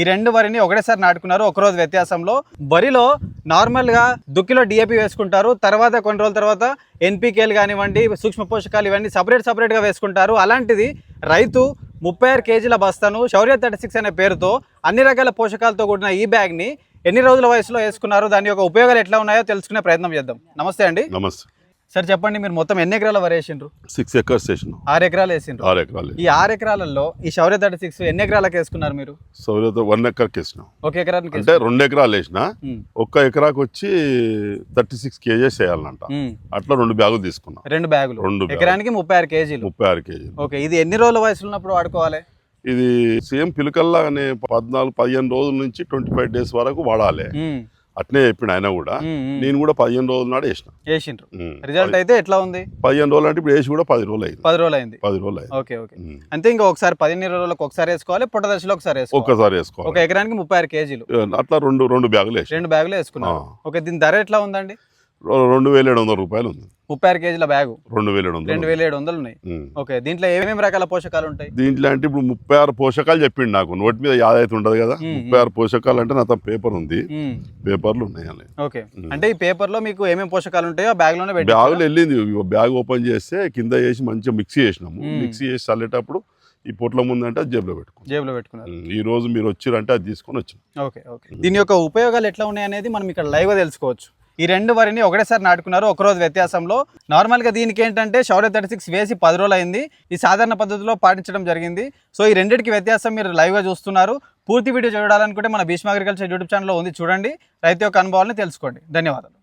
ఈ రెండు వరిని ఒకటేసారి నాటుకున్నారు ఒక రోజు వ్యత్యాసంలో. వరిలో నార్మల్గా దుక్కిలో డిఏపి వేసుకుంటారు, తర్వాత కొన్ని రోజుల తర్వాత ఎన్పికేలు కానివ్వండి, సూక్ష్మ పోషకాలు ఇవన్నీ సపరేట్గా వేసుకుంటారు. అలాంటిది రైతు 36 కేజీల బస్తాను శౌర్య 36 అనే పేరుతో అన్ని రకాల పోషకాలతో కూడిన ఈ బ్యాగ్ని ఎన్ని రోజుల వయసులో వేసుకున్నారు, దాని యొక్క ఉపయోగాలు ఎట్లా ఉన్నాయో తెలుసుకునే ప్రయత్నం చేద్దాం. నమస్తే అండి. నమస్తే సార్, చెప్పండి, మీరు మొత్తం ఎన్ని ఎకరాల వరి వేసిండ్రు? 6 acres వేసినాం. 6 ఎకరాలు వేసిండ్రు. 6 ఎకరాలు. ఈ 6 ఎకరాలలో ఈ శౌర్య 36 ఎన్ని ఎకరాలకు వేసుకున్నారు మీరు? శౌర్యతో 1 ఎకర్కి వేసినాం. ఒక ఎకరానికి అంటే 2 ఎకరాలు వేసిన, ఒక్క ఎకరాకు వచ్చి 36 కేజీస్ వేయాలంట. అట్లా 2 బ్యాగులు తీసుకున్నాం. 2 బ్యాగులు, ఎకరానికి 36 కేజీలు. 36 కేజీలు. ఓకే, ఇది ఎన్ని రోజుల వయసులో ఉన్నప్పుడు వాడుకోవాలి? ఇది సేమ్ పిలకల్లాగానే 14-15 రోజుల నుంచి 25 days వరకు వాడాలి. అట్నే చెప్పిన ఆయన కూడా. నేను కూడా 15 రోజుల నాడు వేసిండ్రు. రిజల్ట్ అయితే ఎట్లా ఉంది? 15 రోజులు అంటే ఇప్పుడు వేసి కూడా 10 రోజులు అయింది. 10 రోజులు అయింది. 10 రోజులు అయింది. Okay okay. అంటే ఇంకా ఒకసారి 15 రోజులకు ఒకసారి వేసుకోవాలి, పొట్ట దశలో ఒకసారి వేసుకోవాలి. ఒక ఎకరానికి 36 కేజీలు. అట్లా 2 బ్యాగులు వేసి 2 బ్యాగులు వేసుకున్నాం. ఓకే, దీని ధర ఎట్లా ఉందండి? 2700 రూపాయలు ఉంది. 36 కేజీల బ్యాగు 2700 ఉన్నాయి. ఓకే, దీంట్లో ఏమేమి రకాల పోషకాలు ఉంటాయి? దీంట్లో అంటే ఇప్పుడు 36 పోషకాలు చెప్పిండు నాకు. నోటి మీద యాదైతే ఉండదు కదా. 36 పోషకాలు అంటే నా పేపర్ ఉంది, పేపర్లు ఉన్నాయి. ఓకే, అంటే ఈ పేపర్ లో మీకు ఏమేమి పోషకాలు ఉంటాయో బ్యాగ్ లోనే బ్యాగులు వెళ్ళింది. బ్యాగ్ ఓపెన్ చేస్తే కింద వేసి మంచిగా మిక్సీ చేసినాము. మిక్సీ చేసి చల్లేటప్పుడు ఈ పొట్ల ముందంటే అది జేబులో పెట్టుకున్నారు. ఈ రోజు మీరు వచ్చిరంటే అది తీసుకొని వచ్చాం. Okay okay. దీని యొక్క ఉపయోగాలు ఎట్లా ఉన్నాయి అనేది మనం ఇక్కడ లైవ్ గా తెలుసుకోవచ్చు. ఈ రెండు వరిని ఒకటేసారి నాటుకున్నారు ఒక రోజు వ్యత్యాసంలో. నార్మల్గా దీనికి ఏంటంటే శౌర్య 36 వేసి 10 రోజులు అయింది. ఈ సాధారణ పద్ధతిలో పాటించడం జరిగింది. సో ఈ రెండింటికి వ్యత్యాసం మీరు లైవ్గా చూస్తున్నారు. పూర్తి వీడియో చూడాలనుకుంటే మన భీష్మ అగ్రికల్చర్ యూట్యూబ్ ఛానల్లో ఉంది, చూడండి. రైతు యొక్క అనుభవాలను తెలుసుకోండి. ధన్యవాదాలు.